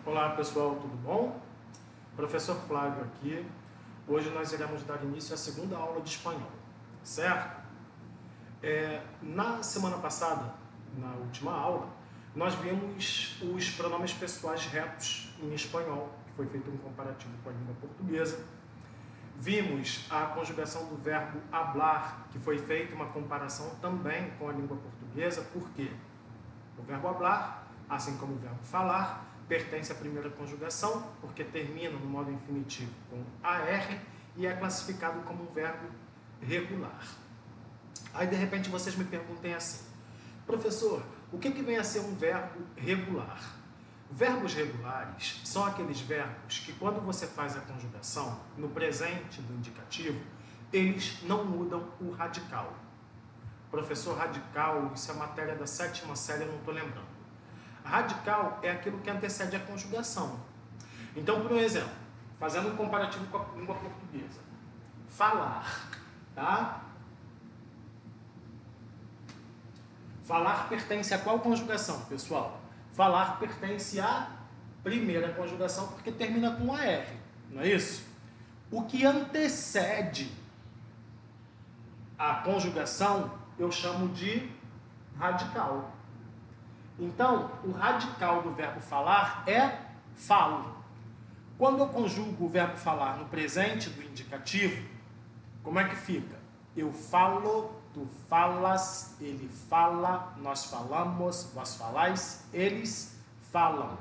Olá pessoal, tudo bom? Professor Flávio aqui. Hoje nós iremos dar início à segunda aula de espanhol, certo? Na semana passada, na última aula, nós vimos os pronomes pessoais retos em espanhol, que foi feito um comparativo com a língua portuguesa. Vimos a conjugação do verbo hablar, que foi feita uma comparação também com a língua portuguesa. Por quê? O verbo hablar, assim como o verbo falar, pertence à primeira conjugação, porque termina no modo infinitivo com AR e é classificado como um verbo regular. Aí, de repente, vocês me perguntem assim: professor, o que vem a ser um verbo regular? Verbos regulares são aqueles verbos que, quando você faz a conjugação no presente do indicativo, eles não mudam o radical. Professor, radical, isso é matéria da 7ª série, eu não estou lembrando. Radical é aquilo que antecede a conjugação. Então, por um exemplo, fazendo um comparativo com a língua portuguesa. Falar, tá? Falar pertence a qual conjugação, pessoal? Falar pertence à primeira conjugação, porque termina com AR, não é isso? O que antecede a conjugação, eu chamo de radical. Então, o radical do verbo falar é falo. Quando eu conjugo o verbo falar no presente do indicativo, como é que fica? Eu falo, tu falas, ele fala, nós falamos, vós falais, eles falam.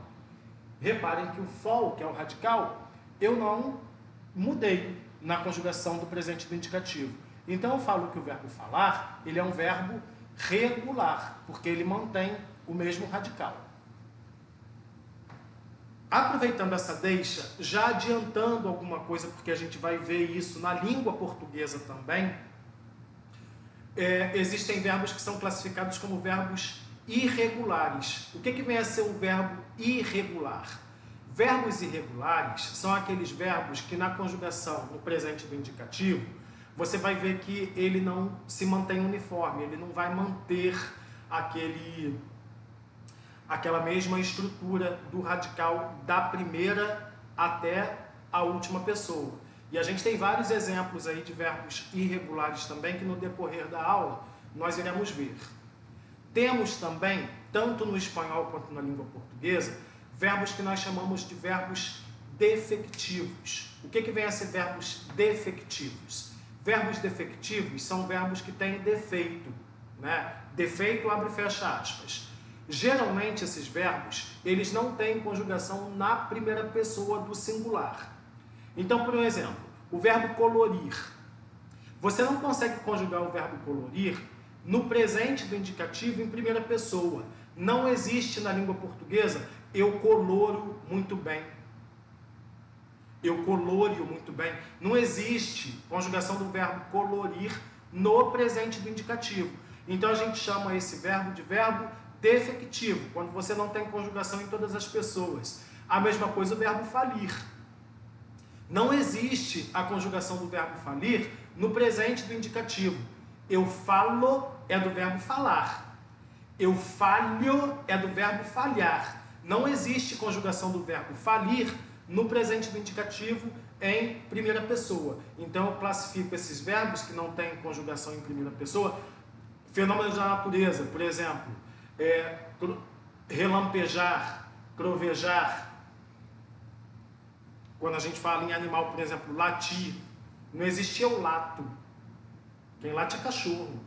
Reparem que o fol, que é o radical, eu não mudei na conjugação do presente do indicativo. Então eu falo que o verbo falar, ele é um verbo regular, porque ele mantém o mesmo radical. Aproveitando essa deixa, já adiantando alguma coisa, porque a gente vai ver isso na língua portuguesa também, existem verbos que são classificados como verbos irregulares. O que vem a ser um verbo irregular? Verbos irregulares são aqueles verbos que na conjugação, no presente do indicativo, você vai ver que ele não se mantém uniforme, ele não vai manter aquela mesma estrutura do radical da primeira até a última pessoa. E a gente tem vários exemplos aí de verbos irregulares também, que no decorrer da aula nós iremos ver. Temos também, tanto no espanhol quanto na língua portuguesa, verbos que nós chamamos de verbos defectivos. O que vem a ser verbos defectivos? Verbos defectivos são verbos que têm defeito, né? Defeito abre e fecha aspas. Geralmente esses verbos, eles não têm conjugação na primeira pessoa do singular. Então, por um exemplo, o verbo colorir. Você não consegue conjugar o verbo colorir no presente do indicativo em primeira pessoa. Não existe na língua portuguesa eu coloro muito bem. Eu colório muito bem. Não existe conjugação do verbo colorir no presente do indicativo. Então a gente chama esse verbo de verbo defectivo, quando você não tem conjugação em todas as pessoas. A mesma coisa o verbo falir. Não existe a conjugação do verbo falir no presente do indicativo. Eu falo é do verbo falar. Eu falho é do verbo falhar. Não existe conjugação do verbo falir no presente do indicativo em primeira pessoa. Então eu classifico esses verbos que não têm conjugação em primeira pessoa. Fenômenos da natureza, por exemplo, relampejar, trovejar. Quando a gente fala em animal, por exemplo, latir, não existia o lato. Quem late é cachorro.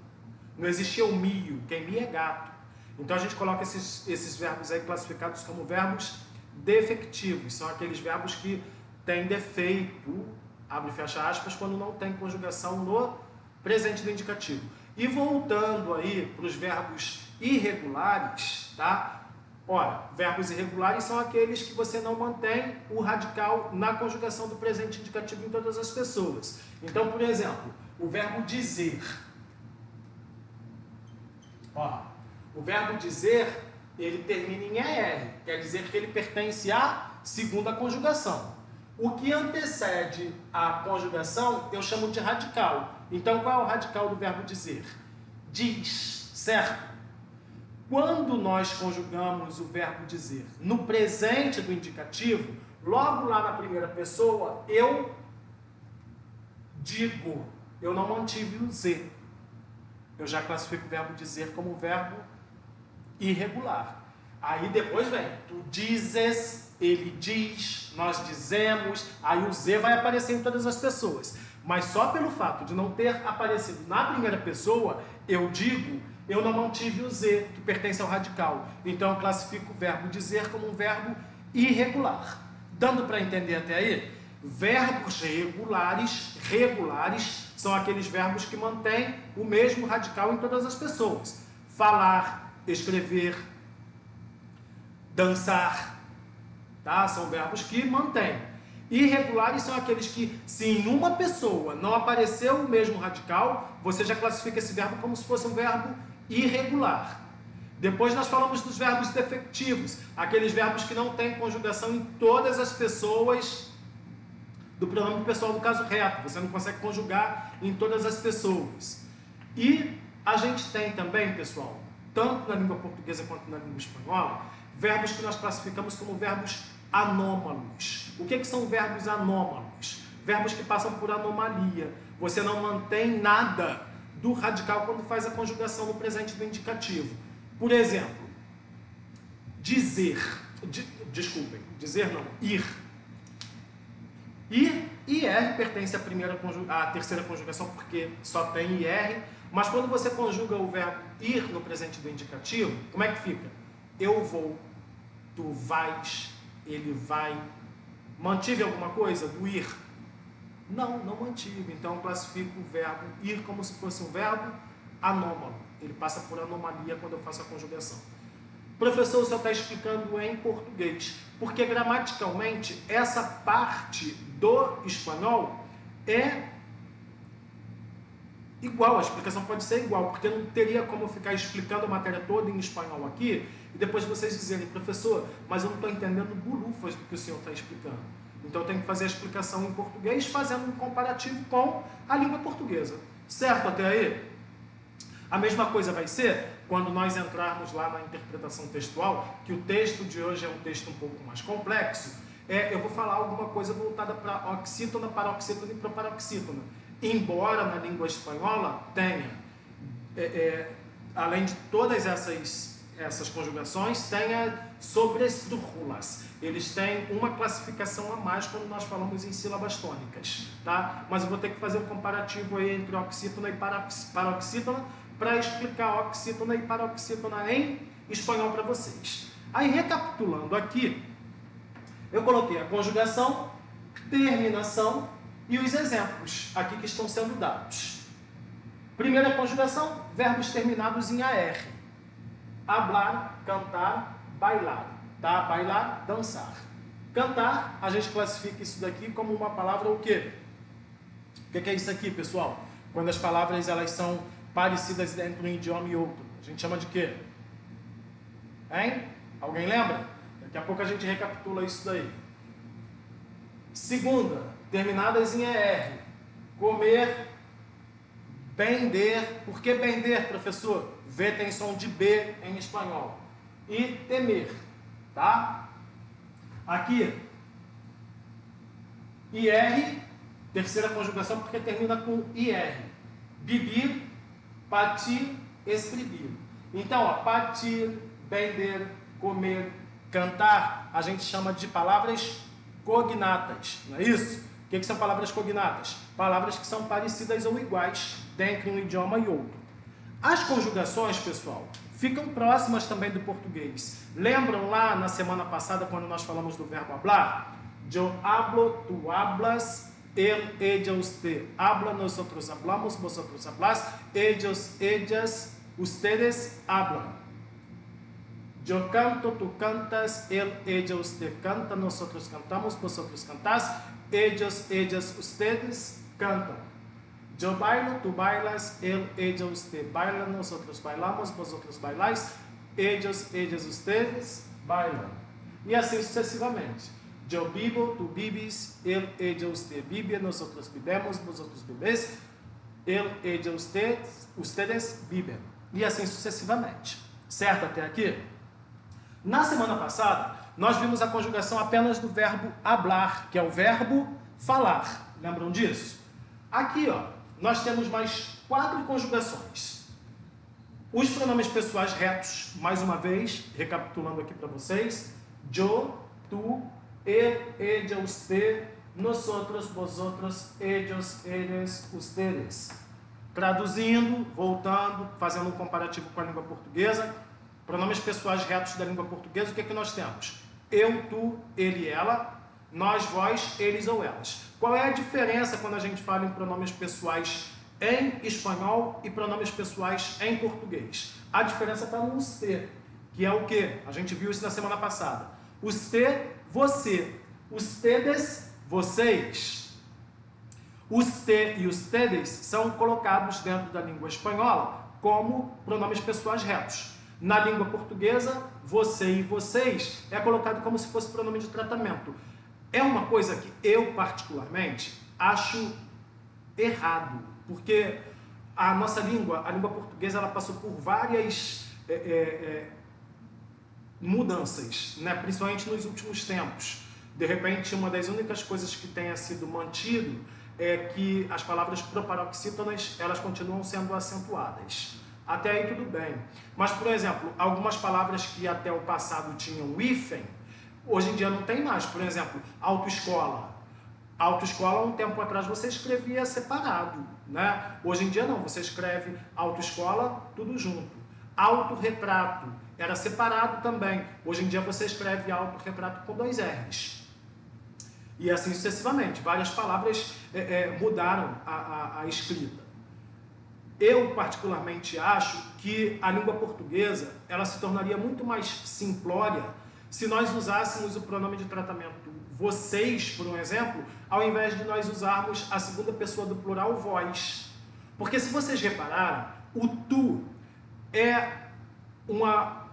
Não existia o mio, quem mia é gato. Então a gente coloca esses verbos aí classificados como verbos defectivos. São aqueles verbos que têm defeito, abre e fecha aspas, quando não tem conjugação no presente do indicativo. E voltando aí para os verbos irregulares, tá? Ora, verbos irregulares são aqueles que você não mantém o radical na conjugação do presente indicativo em todas as pessoas. Então, por exemplo, o verbo dizer. O verbo dizer, ele termina em ER, quer dizer que ele pertence à segunda conjugação. O que antecede a conjugação, eu chamo de radical. Então, qual é o radical do verbo dizer? Diz, certo? quando nós conjugamos o verbo dizer no presente do indicativo, logo lá na primeira pessoa, eu digo, eu não mantive o Z. Eu já classifico o verbo dizer como verbo irregular. Aí depois vem, tu dizes, ele diz, nós dizemos, aí o Z vai aparecer em todas as pessoas. Mas só pelo fato de não ter aparecido na primeira pessoa, eu digo, eu não mantive o Z, que pertence ao radical. Então eu classifico o verbo dizer como um verbo irregular. Dando para entender até aí? Verbos regulares, são aqueles verbos que mantêm o mesmo radical em todas as pessoas. Falar, escrever, dançar, tá? São verbos que mantêm. Irregulares são aqueles que, se em uma pessoa não apareceu o mesmo radical, você já classifica esse verbo como se fosse um verbo irregular. Depois nós falamos dos verbos defectivos, aqueles verbos que não têm conjugação em todas as pessoas do pronome pessoal do caso reto. Você não consegue conjugar em todas as pessoas. E a gente tem também, pessoal, tanto na língua portuguesa quanto na língua espanhola, verbos que nós classificamos como verbos anômalos. O que são verbos anômalos? Verbos que passam por anomalia. Você não mantém nada do radical quando faz a conjugação no presente do indicativo. Por exemplo, dizer, dizer não, ir. Ir e IR pertence à terceira conjugação porque só tem IR, mas quando você conjuga o verbo ir no presente do indicativo, como é que fica? Eu vou, tu vais, ele vai. Mantive alguma coisa do ir? Não mantive. Então eu classifico o verbo ir como se fosse um verbo anômalo. Ele passa por anomalia quando eu faço a conjugação. Professor, o senhor está explicando em português, porque gramaticalmente essa parte do espanhol é igual, a explicação pode ser igual, porque não teria como ficar explicando a matéria toda em espanhol aqui e depois vocês dizerem, professor, mas eu não estou entendendo bulufas do que o senhor está explicando. Então eu tenho que fazer a explicação em português fazendo um comparativo com a língua portuguesa. Certo até aí? A mesma coisa vai ser quando nós entrarmos lá na interpretação textual, que o texto de hoje é um texto um pouco mais complexo, eu vou falar alguma coisa voltada para oxítona, paroxítona e proparoxítona. Embora na língua espanhola tenha, além de todas essas conjugações, tenha sobresdrújulas. Eles têm uma classificação a mais quando nós falamos em sílabas tônicas, tá? Mas eu vou ter que fazer um comparativo aí entre oxítona e paroxítona para explicar oxítona e paroxítona em espanhol para vocês. Aí, recapitulando aqui, eu coloquei a conjugação, terminação e os exemplos aqui que estão sendo dados. Primeira conjugação, verbos terminados em AR. Hablar, cantar, bailar. Tá? Bailar, dançar. Cantar, a gente classifica isso daqui como uma palavra o quê? O que é isso aqui, pessoal? Quando as palavras elas são parecidas entre um idioma e outro. A gente chama de quê? Hein? Alguém lembra? Daqui a pouco a gente recapitula isso daí. Segunda, terminadas em ER. Comer, bender. Por que bender, professor? V tem som de B em espanhol. E temer. Tá? Aqui, IR, terceira conjugação porque termina com IR. Bibir, partir, escrever. Então, ó, partir, bender, comer, cantar, a gente chama de palavras cognatas, não é isso? O que são palavras cognatas? Palavras que são parecidas ou iguais dentre um idioma e outro. As conjugações, pessoal, ficam próximas também do português. Lembram lá na semana passada, quando nós falamos do verbo hablar? Eu hablo, tu hablas, él, ella, usted habla, nosotros hablamos, vosotros hablas, ellos, ellas, ustedes hablan. Yo canto, tú cantas, él, ella, usted canta, nosotros cantamos, vosotros cantás, ellos, ellas, ustedes cantan. Yo bailo, tú bailas, él, ella, usted baila, nosotros bailamos, vosotros bailáis, ellos, ellas, ustedes bailam. E assim sucessivamente. Yo vivo, tú vives, él, ella, usted vive, nosotros vivemos, vosotros vivés, él, ella, ustedes vivem. E assim sucessivamente. Certo até aqui? Na semana passada, nós vimos a conjugação apenas do verbo hablar, que é o verbo falar. Lembram disso? Aqui, ó, nós temos mais 4 conjugações. Os pronomes pessoais retos, mais uma vez, recapitulando aqui para vocês: yo, tu, él, ella, usted, nosotros, vosotros, ellos, eles, ustedes. Traduzindo, voltando, fazendo um comparativo com a língua portuguesa, pronomes pessoais retos da língua portuguesa, o que é que nós temos? Eu, tu, ele, ela, nós, vós, eles ou elas. Qual é a diferença quando a gente fala em pronomes pessoais em espanhol e pronomes pessoais em português? A diferença está no usted, que é o quê? A gente viu isso na semana passada. Usted, você. Ustedes, vocês. Usted e ustedes são colocados dentro da língua espanhola como pronomes pessoais retos. Na língua portuguesa, você e vocês é colocado como se fosse pronome de tratamento. É uma coisa que eu, particularmente, acho errado, porque a nossa língua, a língua portuguesa, ela passou por várias mudanças, né? Principalmente nos últimos tempos. De repente, uma das únicas coisas que tenha sido mantido é que as palavras proparoxítonas, elas continuam sendo acentuadas. Até aí tudo bem. Mas, por exemplo, algumas palavras que até o passado tinham hífen, hoje em dia não tem mais. Por exemplo, autoescola. Autoescola, um tempo atrás, você escrevia separado, né? Hoje em dia não, você escreve autoescola, tudo junto. Autorretrato, era separado também. Hoje em dia você escreve autorretrato com 2 R's. E assim sucessivamente. Várias palavras mudaram a escrita. Eu, particularmente, acho que a língua portuguesa ela se tornaria muito mais simplória se nós usássemos o pronome de tratamento vocês, por um exemplo, ao invés de nós usarmos a segunda pessoa do plural vós. Porque se vocês repararam, o tu é uma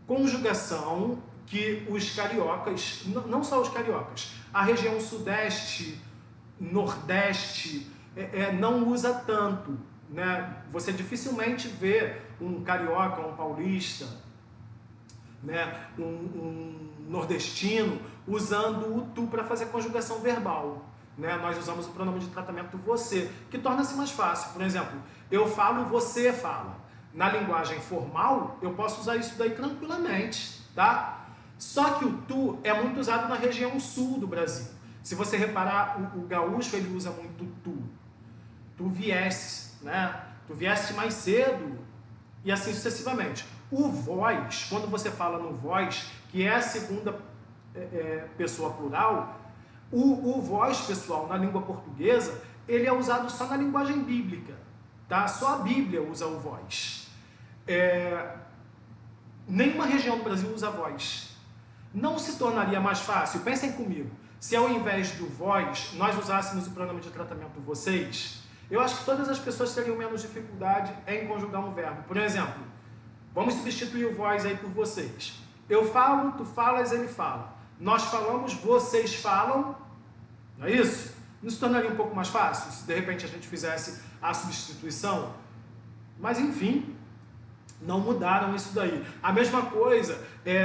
conjugação que os cariocas, não só os cariocas, a região sudeste, nordeste, não usa tanto, né? Você dificilmente vê um carioca, um paulista, né? um nordestino usando o tu para fazer conjugação verbal, né? Nós usamos o pronome de tratamento você, que torna-se mais fácil. Por exemplo, eu falo, você fala. Na linguagem formal, eu posso usar isso daí tranquilamente, tá? Só que o tu é muito usado na região sul do Brasil. Se você reparar, o gaúcho ele usa muito tu. Tu vieste, né? Tu vieste mais cedo e assim sucessivamente. O vós, quando você fala no vós, que é a segunda pessoa plural, o vós, pessoal, na língua portuguesa, ele é usado só na linguagem bíblica, tá? Só a Bíblia usa o vós. Nenhuma região do Brasil usa vós. Não se tornaria mais fácil? Pensem comigo. Se ao invés do vós, nós usássemos o pronome de tratamento vocês, eu acho que todas as pessoas teriam menos dificuldade em conjugar um verbo. Por exemplo, vamos substituir o vós aí por vocês. Eu falo, tu falas, ele fala. Nós falamos, vocês falam. Não é isso? Não se tornaria um pouco mais fácil se de repente a gente fizesse a substituição? Mas enfim, não mudaram isso daí. A mesma coisa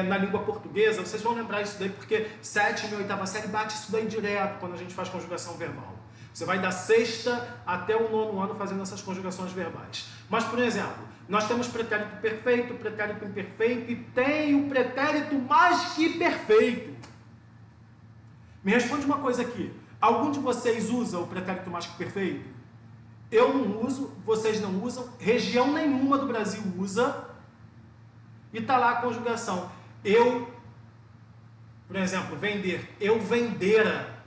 na língua portuguesa, vocês vão lembrar isso daí porque 7ª e 8ª série bate isso daí direto quando a gente faz conjugação verbal. Você vai da 6ª até o 9º ano fazendo essas conjugações verbais. Mas, por exemplo, nós temos pretérito perfeito, pretérito imperfeito e tem o pretérito mais que perfeito. Me responde uma coisa aqui. Algum de vocês usa o pretérito mais que perfeito? Eu não uso, vocês não usam, região nenhuma do Brasil usa, e está lá a conjugação. Eu, por exemplo, vender, eu vendera,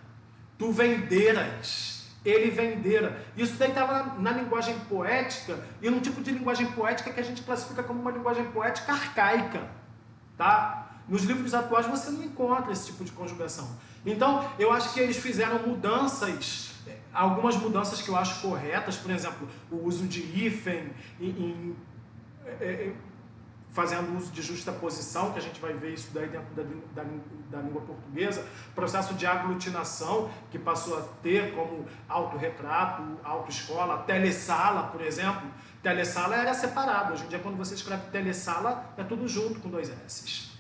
tu venderas, ele vendera. Isso daí estava na linguagem poética, e num tipo de linguagem poética que a gente classifica como uma linguagem poética arcaica, tá? Nos livros atuais você não encontra esse tipo de conjugação. Então, eu acho que eles fizeram mudanças, algumas mudanças que eu acho corretas, por exemplo, o uso de hífen fazendo uso de justaposição, que a gente vai ver isso daí dentro da língua portuguesa, processo de aglutinação, que passou a ter como autorretrato, autoescola, telesala, por exemplo. Telesala era separado, hoje em dia quando você escreve telesala é tudo junto com 2 S's.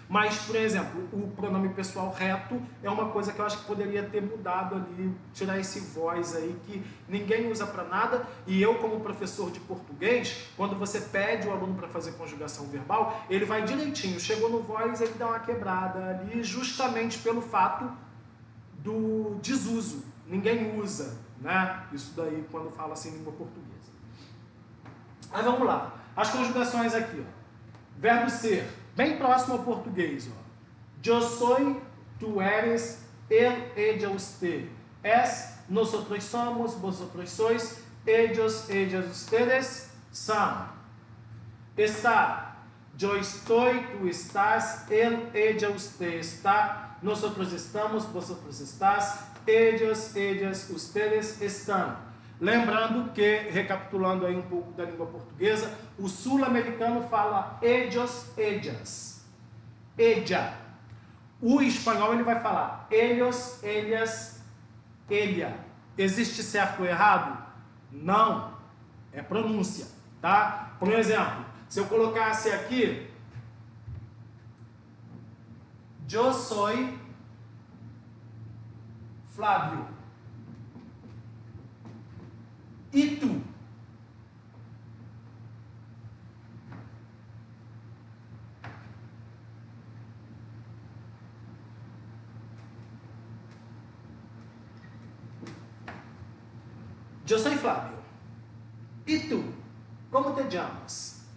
Mas, por exemplo, o pronome pessoal reto é uma coisa que eu acho que poderia ter mudado ali, tirar esse voz aí que ninguém usa para nada. E eu, como professor de português, quando você pede o aluno para fazer conjugação verbal, ele vai direitinho. Chegou no voz, ele dá uma quebrada ali, justamente pelo fato do desuso. Ninguém usa, né? Isso daí quando fala assim em língua portuguesa. Mas vamos lá. As conjugações aqui, ó. Verbo ser. Bem próximo ao português, ó. Yo soy, tú eres, él, ella, usted. Es, nosotros somos, vosotros sois, ellos, ellas, ustedes son. Está, yo estoy, tú estás, él, ella, usted está, nosotros estamos, vosotros estás, ellos, ellas, ustedes estão. Lembrando que, recapitulando aí um pouco da língua portuguesa, o sul-americano fala ellos, ellas, ella. O espanhol ele vai falar ellos, ellas, ella. Existe certo ou errado? Não. É pronúncia, tá? Por exemplo, se eu colocasse aqui, yo soy Flávio. E tu? Eu sou Flávio. E tu? Como te chamas?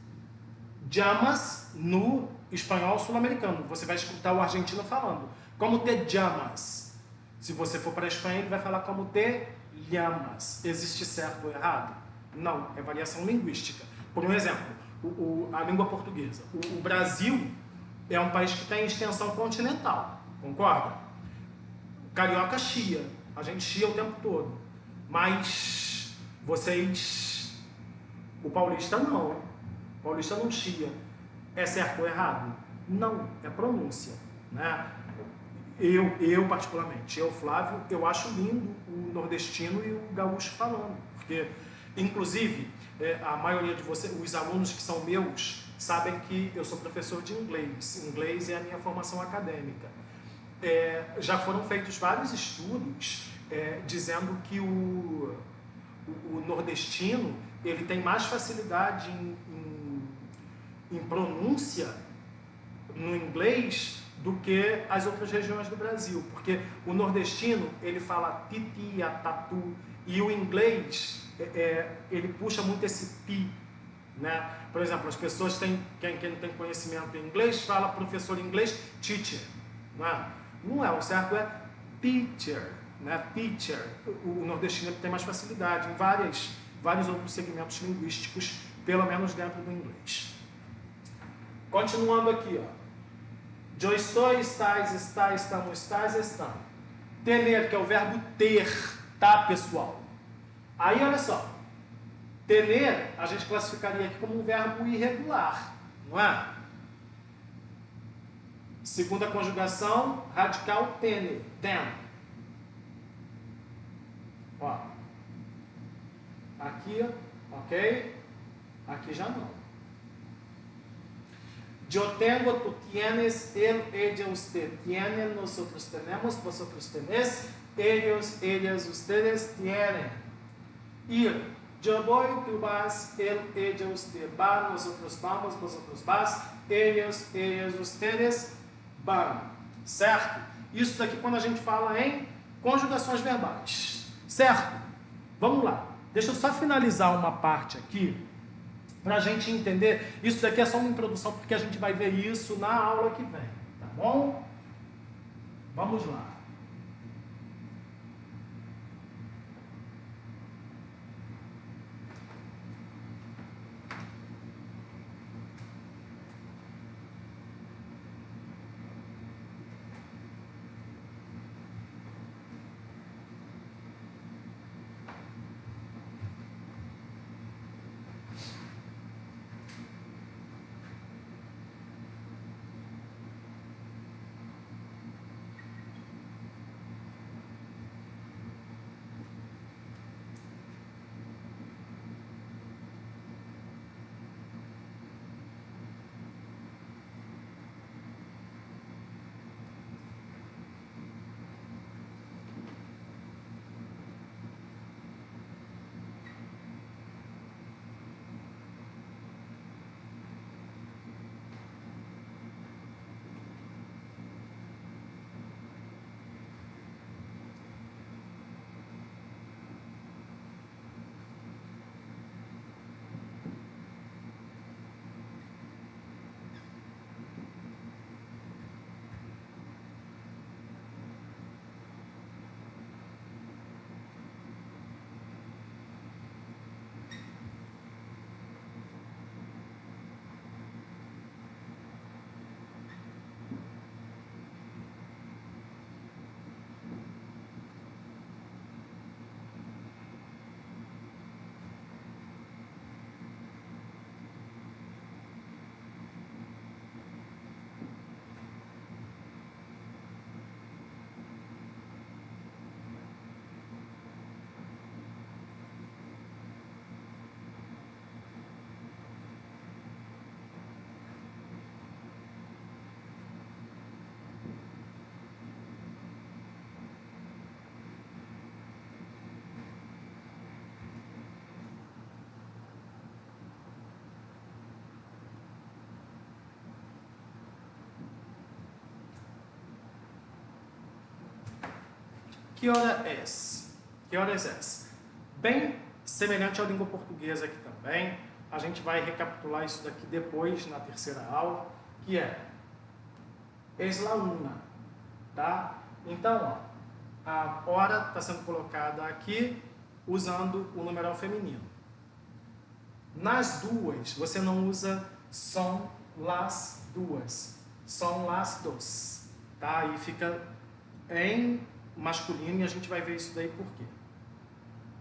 Chamas no espanhol sul-americano. Você vai escutar o argentino falando. Como te chamas? Se você for para a Espanha, ele vai falar como te llamas. Existe certo ou errado? Não, é variação linguística. Por um exemplo, a língua portuguesa. O Brasil é um país que tem extensão continental, concorda? O carioca chia, a gente chia o tempo todo. Mas vocês, o paulista não. O paulista não chia. É certo ou errado? Não, é pronúncia, né? Eu particularmente, eu, Flávio, eu acho lindo o nordestino e o gaúcho falando, porque, inclusive, a maioria de vocês, os alunos que são meus, sabem que eu sou professor de inglês. Inglês é a minha formação acadêmica. Já foram feitos vários estudos dizendo que o nordestino ele tem mais facilidade em pronúncia no inglês do que as outras regiões do Brasil, porque o nordestino ele fala titia, tatu, e o inglês ele puxa muito esse ti, né? Por exemplo, as pessoas quem não tem conhecimento em inglês fala professor em inglês teacher, não é, o certo é teacher, né? Teacher. O nordestino tem mais facilidade em vários outros segmentos linguísticos, pelo menos dentro do inglês. Continuando aqui, ó. Eu estou, estás, está, estamos, estás, estão. Tener, que é o verbo ter, tá, pessoal? Aí, olha só. Tener, a gente classificaria aqui como um verbo irregular, não é? Segunda conjugação, radical tener, ten. Ó. Aqui, ok? Aqui já não. Yo tengo, tú tienes, él, ella, usted tienen, nosotros tenemos, vosotros tenés, ellos, ellas, ustedes tienen. Ir, yo voy, tú vas, él, ella, usted va, nosotros vamos, vosotros vas, ellos, ellas, ustedes van. Certo? Isso daqui quando a gente fala em conjugações verbais. Certo? Vamos lá. Deixa eu só finalizar uma parte aqui, para a gente entender. Isso daqui é só uma introdução, porque a gente vai ver isso na aula que vem, tá bom? Vamos lá. Que hora es? Que horas es? Bem semelhante à língua portuguesa aqui também. A gente vai recapitular isso daqui depois, na terceira aula, que é es la una, tá? Então, ó, a hora está sendo colocada aqui usando o numeral feminino. Nas duas, você não usa son las duas, son las dos, tá? Aí fica em masculino e a gente vai ver isso daí por quê.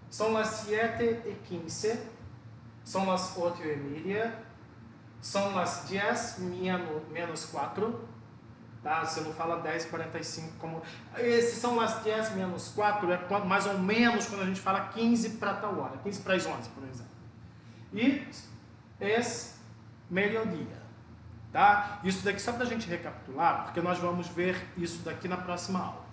Son las 7:15, son las 8:30, son las 10 menos 4, tá? Você não fala 10:45 como... Esses são las 10 menos 4, é mais ou menos quando a gente fala 15 para tal hora, 15 para as 11, por exemplo. E es meio-dia, tá? Isso daqui só para a gente recapitular, porque nós vamos ver isso daqui na próxima aula.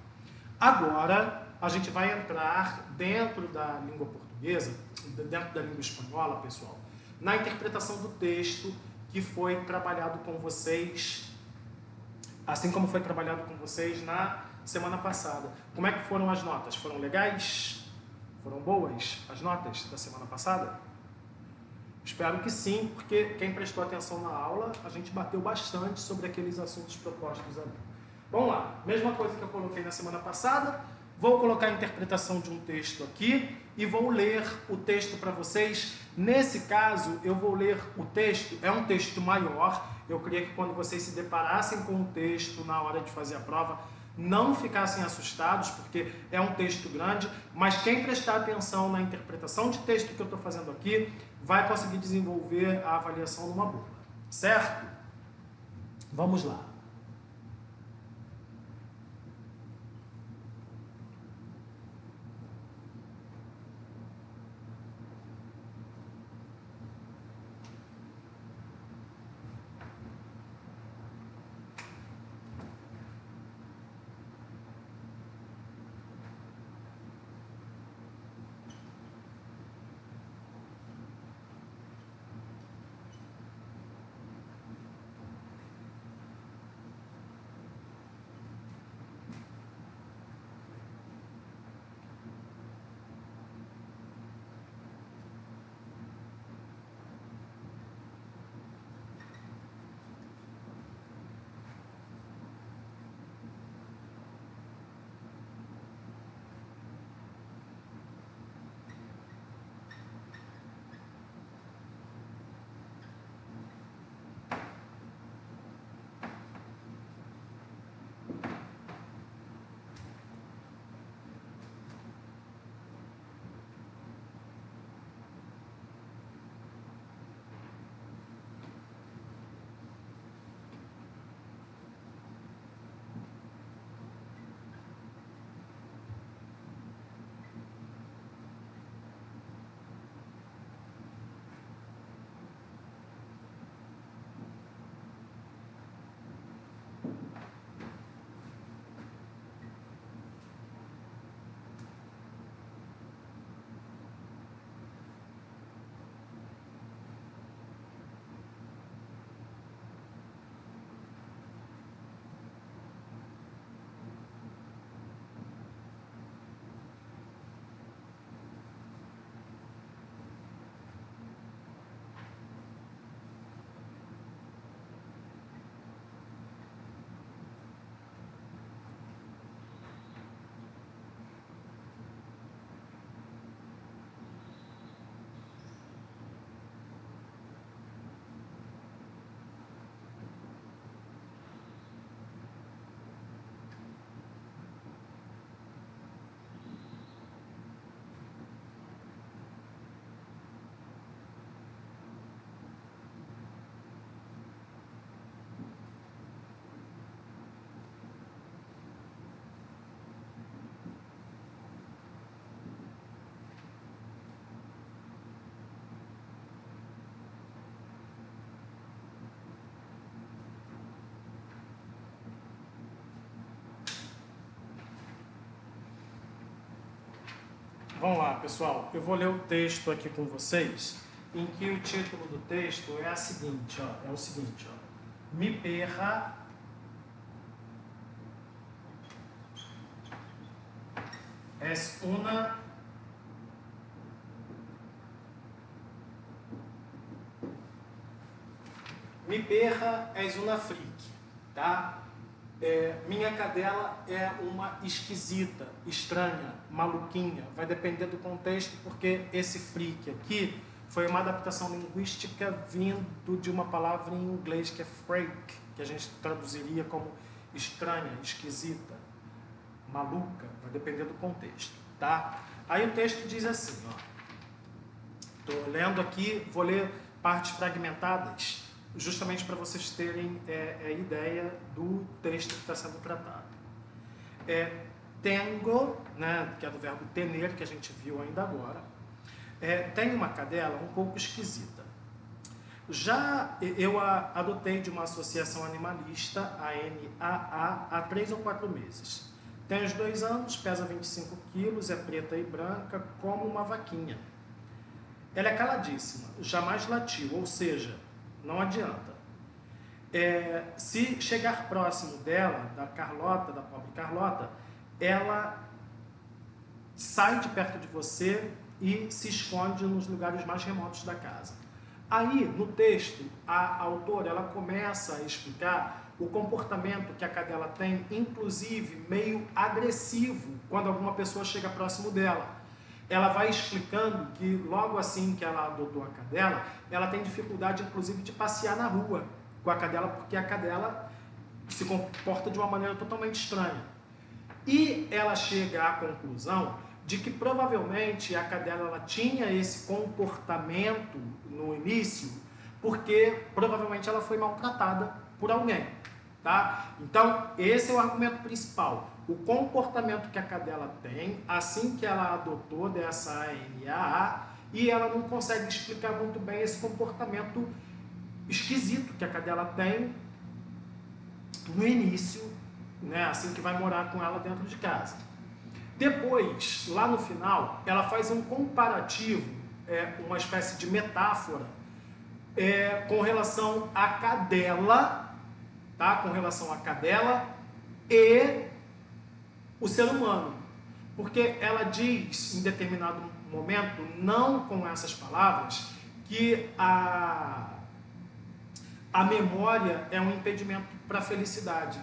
Agora, a gente vai entrar dentro da língua portuguesa, dentro da língua espanhola, pessoal, na interpretação do texto que foi trabalhado com vocês, assim como foi trabalhado com vocês na semana passada. Como é que foram as notas? Foram legais? Foram boas as notas da semana passada? Espero que sim, porque quem prestou atenção na aula, a gente bateu bastante sobre aqueles assuntos propostos ali. Vamos lá, mesma coisa que eu coloquei na semana passada, vou colocar a interpretação de um texto aqui e vou ler o texto para vocês. Nesse caso, eu vou ler o texto, é um texto maior, eu queria que quando vocês se deparassem com o texto na hora de fazer a prova, não ficassem assustados, porque é um texto grande, mas quem prestar atenção na interpretação de texto que eu estou fazendo aqui, vai conseguir desenvolver a avaliação numa boa, certo? Vamos lá. Vamos lá, pessoal. Eu vou ler o texto aqui com vocês, em que o título do texto é o seguinte, ó. Mi perra es una Mi perra es una freak, tá? Minha cadela é uma esquisita, estranha, maluquinha. Vai depender do contexto, porque esse freak aqui foi uma adaptação linguística vindo de uma palavra em inglês que é freak, que a gente traduziria como estranha, esquisita, maluca. Vai depender do contexto, tá? Aí o texto diz assim, ó. Estou lendo aqui, vou ler partes fragmentadas, justamente para vocês terem ideia do texto que está sendo tratado. Tengo, né, que é do verbo tener, que a gente viu ainda agora, tem uma cadela um pouco esquisita. Já eu a adotei de uma associação animalista, a NAA, há 3 ou 4 meses. Tem uns 2 anos, pesa 25 quilos, é preta e branca, como uma vaquinha. Ela é caladíssima, jamais latiu, ou seja, não adianta. Se chegar próximo dela, da Carlota, da pobre Carlota, ela sai de perto de você e se esconde nos lugares mais remotos da casa. Aí, no texto, a autora ela começa a explicar o comportamento que a cadela tem, inclusive meio agressivo, quando alguma pessoa chega próximo dela. Ela vai explicando que logo assim que ela adotou a cadela, ela tem dificuldade, inclusive, de passear na rua com a cadela, porque a cadela se comporta de uma maneira totalmente estranha. E ela chega à conclusão de que provavelmente a cadela ela tinha esse comportamento no início, porque provavelmente ela foi maltratada por alguém. Tá? Então, esse é o argumento principal. O comportamento que a cadela tem, assim que ela adotou dessa ANAA, e ela não consegue explicar muito bem esse comportamento esquisito que a cadela tem no início, né, assim que vai morar com ela dentro de casa. Depois, lá no final, ela faz um comparativo, uma espécie de metáfora, com relação à cadela, tá? Com relação à cadela e o ser humano, porque ela diz em determinado momento, não com essas palavras, que a memória é um impedimento para a felicidade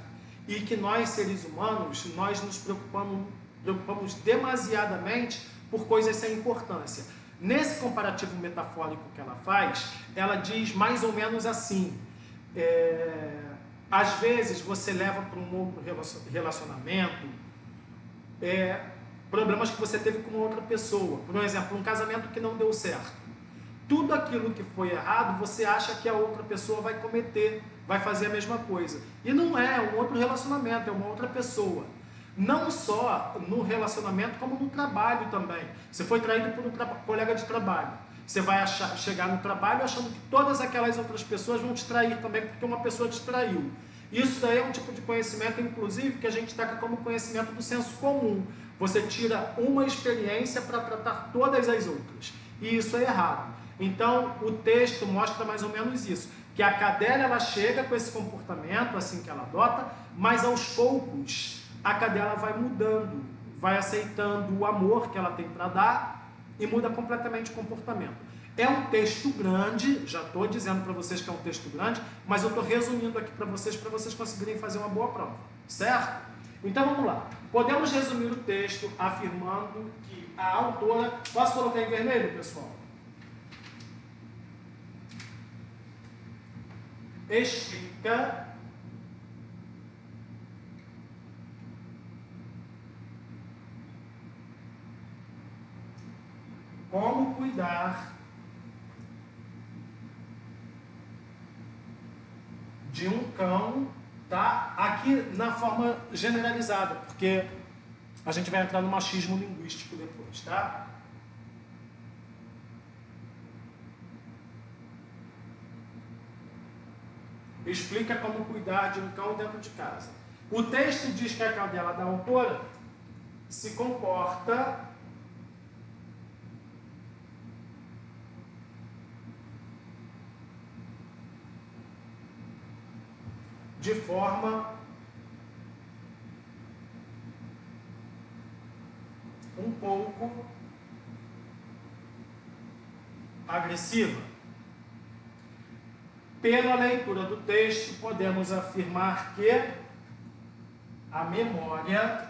e que nós, seres humanos, nós nos preocupamos demasiadamente por coisas sem importância. Nesse comparativo metafórico que ela faz, ela diz mais ou menos assim, às vezes você leva para um outro relacionamento problemas que você teve com outra pessoa. Por exemplo, um casamento que não deu certo. Tudo aquilo que foi errado, você acha que a outra pessoa vai cometer, vai fazer a mesma coisa. E não é um outro relacionamento, é uma outra pessoa. Não só no relacionamento, como no trabalho também. Você foi traído por um colega de trabalho. Você vai chegar no trabalho achando que todas aquelas outras pessoas vão te trair também, porque uma pessoa te traiu. Isso daí é um tipo de conhecimento, inclusive, que a gente taca como conhecimento do senso comum. Você tira uma experiência para tratar todas as outras. E isso é errado. Então, o texto mostra mais ou menos isso. Que a cadela ela chega com esse comportamento, assim que ela adota, mas aos poucos a cadela vai mudando, vai aceitando o amor que ela tem para dar e muda completamente o comportamento. É um texto grande, já estou dizendo para vocês que é um texto grande, mas eu estou resumindo aqui para vocês conseguirem fazer uma boa prova, certo? Então vamos lá. Podemos resumir o texto afirmando que a autora... Posso colocar em vermelho, pessoal? Explica como cuidar de um cão, tá? Aqui na forma generalizada, porque a gente vai entrar no machismo linguístico depois, tá? Explica como cuidar de um cão dentro de casa. O texto diz que a cadela da autora se comporta de forma um pouco agressiva. Pela leitura do texto, podemos afirmar que a memória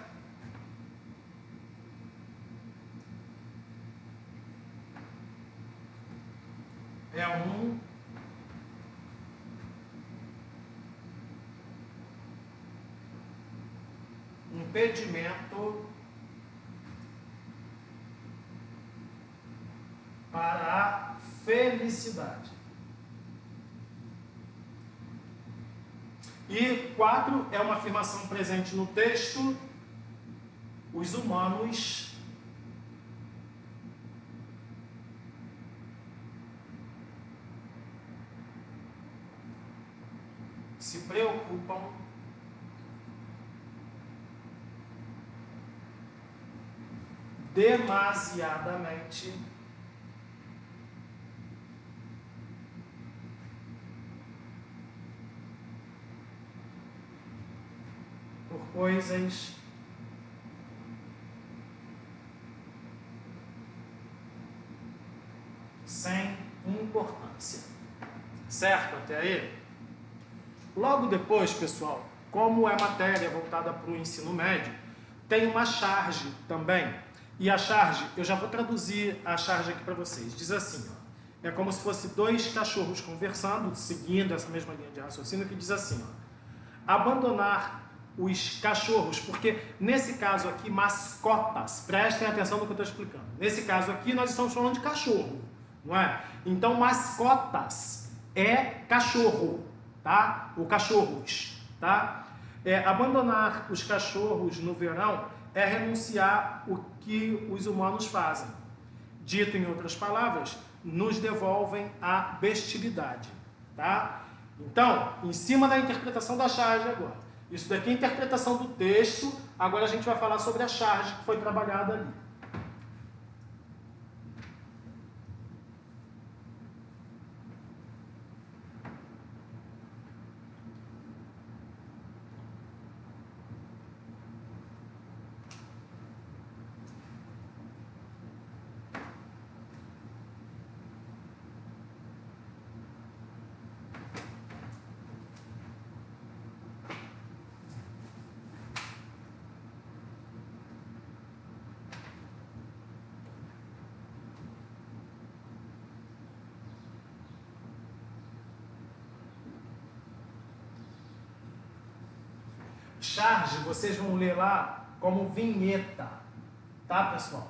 é um impedimento para a felicidade. E 4 é uma afirmação presente no texto: os humanos se preocupam demasiadamente por coisas sem importância. Certo até aí? Logo depois, pessoal, como é matéria voltada para o ensino médio, tem uma charge também. E a charge, eu já vou traduzir a charge aqui para vocês. Diz assim, ó, é como se fosse dois cachorros conversando, seguindo essa mesma linha de raciocínio, que diz assim, ó, abandonar os cachorros, porque nesse caso aqui, mascotas, prestem atenção no que eu estou explicando. Nesse caso aqui, nós estamos falando de cachorro, não é? Então, mascotas é cachorro, tá? Ou cachorros, tá? Abandonar os cachorros no verão é renunciar o que os humanos fazem. Dito em outras palavras, nos devolvem a bestialidade, tá? Então, em cima da interpretação da charge agora. Isso daqui é a interpretação do texto, agora a gente vai falar sobre a charge que foi trabalhada ali. Charge, vocês vão ler lá como vinheta, tá, pessoal?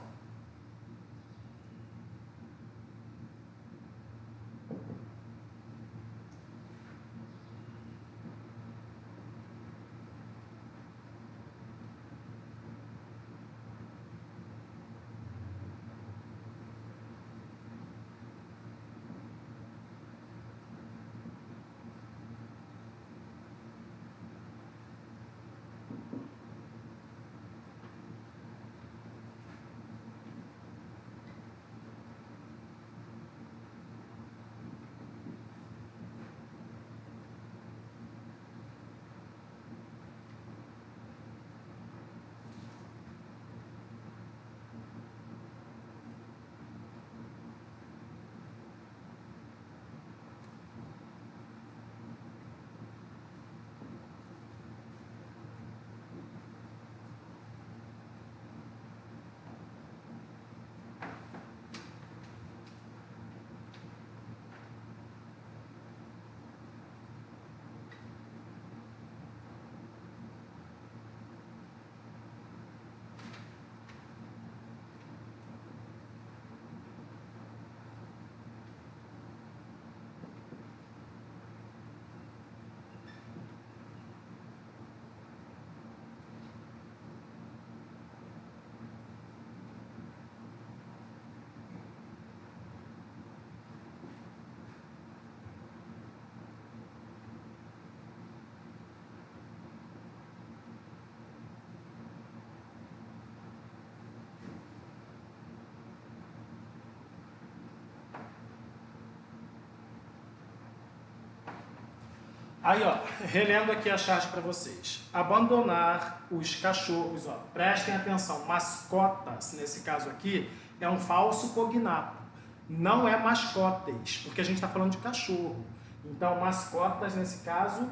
Aí, ó, relendo aqui a charge para vocês. Abandonar os cachorros, ó, prestem atenção, mascotas, nesse caso aqui, é um falso cognato. Não é mascotes, porque a gente está falando de cachorro. Então, mascotas, nesse caso,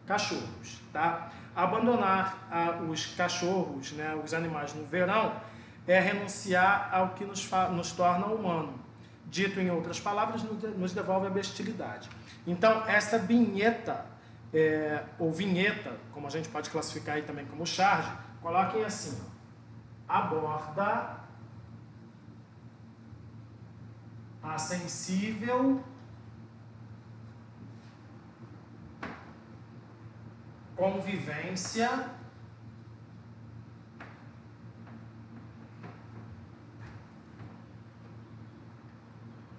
cachorros, tá? Abandonar os cachorros, né, os animais no verão, é renunciar ao que nos torna humano. Dito em outras palavras, nos devolve a bestialidade. Então, essa vinheta, ou vinheta, como a gente pode classificar aí também como charge, coloquem assim, ó, aborda a sensível convivência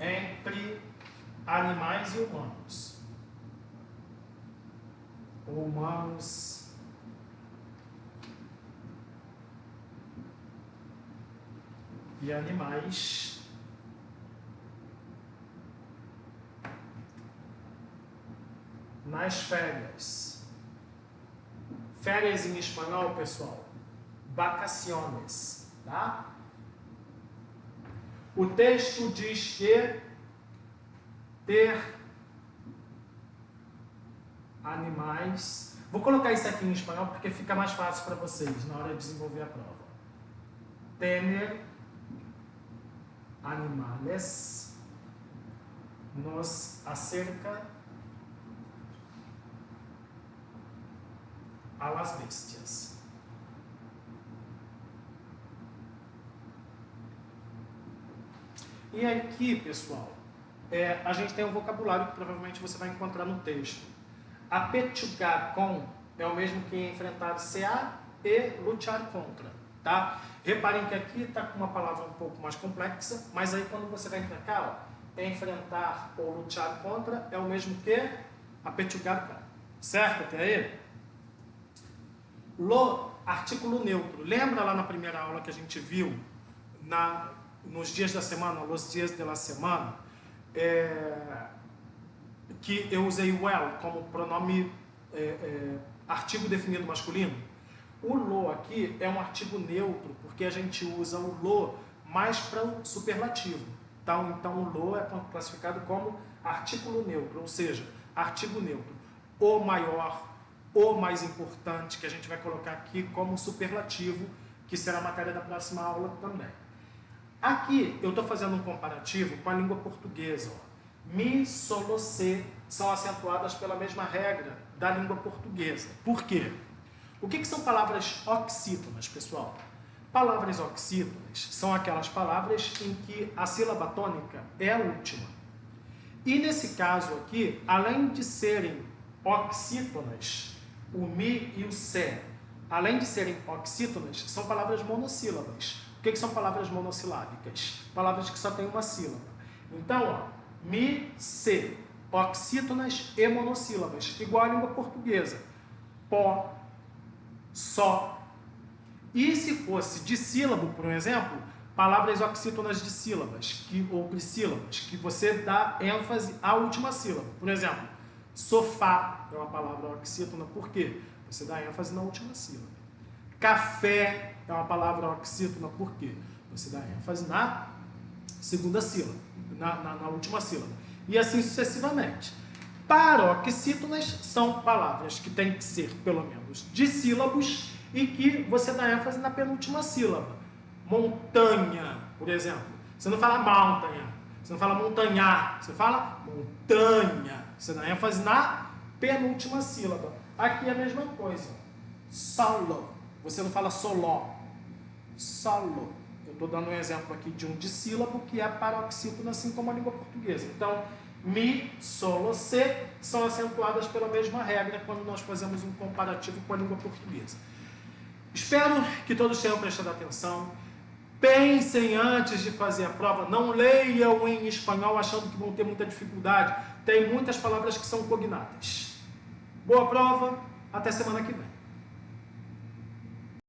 entre animais e humanos. Humanos e animais nas férias. Férias em espanhol, pessoal, vacaciones, tá? O texto diz que ter animais... Vou colocar isso aqui em espanhol porque fica mais fácil para vocês na hora de desenvolver a prova. Tener animales nos acerca a las bestias. E aqui, pessoal, a gente tem um vocabulário que provavelmente você vai encontrar no texto. Apechugar com é o mesmo que enfrentar-se a e lutar contra, tá? Reparem que aqui está com uma palavra um pouco mais complexa, mas aí quando você vai para cá, ó, enfrentar ou lutar contra é o mesmo que apechugar com, certo até aí? Lo, artículo neutro. Lembra lá na primeira aula que a gente viu nos dias da semana, los dias de la semana, que eu usei well como pronome artigo definido masculino? O lo aqui é um artigo neutro, porque a gente usa o lo mais para o superlativo. Tá? Então o lo é classificado como artículo neutro, ou seja, artigo neutro. O maior, o mais importante, que a gente vai colocar aqui como superlativo, que será a matéria da próxima aula também. Aqui eu estou fazendo um comparativo com a língua portuguesa. Ó. Mi, solo, se são acentuadas pela mesma regra da língua portuguesa. Por quê? O que são palavras oxítonas, pessoal? Palavras oxítonas são aquelas palavras em que a sílaba tônica é a última. E nesse caso aqui, além de serem oxítonas, o mi e o se, além de serem oxítonas, são palavras monossílabas. O que são palavras monossilábicas? Palavras que só têm uma sílaba. Então, ó, mi, se, oxítonas e monossílabas, igual à língua portuguesa. Pó, só. E se fosse dissílabo, por exemplo, palavras oxítonas de sílabas, ou trissílabas, que você dá ênfase à última sílaba. Por exemplo, sofá é uma palavra oxítona, por quê? Você dá ênfase na última sílaba. Café é uma palavra oxítona, por quê? Você dá ênfase na segunda sílaba, na última sílaba. E assim sucessivamente. Paroxítonas são palavras que têm que ser, pelo menos, dissílabos e que você dá ênfase na penúltima sílaba. Montanha, por exemplo. Você não fala montanha, você não fala montanhar, você fala montanha. Você dá ênfase na penúltima sílaba. Aqui é a mesma coisa. Solo. Você não fala soló. Solo. Eu estou dando um exemplo aqui de um dissílabo que é paroxítona, assim como a língua portuguesa. Então, mi, solo, se são acentuadas pela mesma regra quando nós fazemos um comparativo com a língua portuguesa. Espero que todos tenham prestado atenção. Pensem antes de fazer a prova. Não leiam em espanhol achando que vão ter muita dificuldade. Tem muitas palavras que são cognatas. Boa prova. Até semana que vem.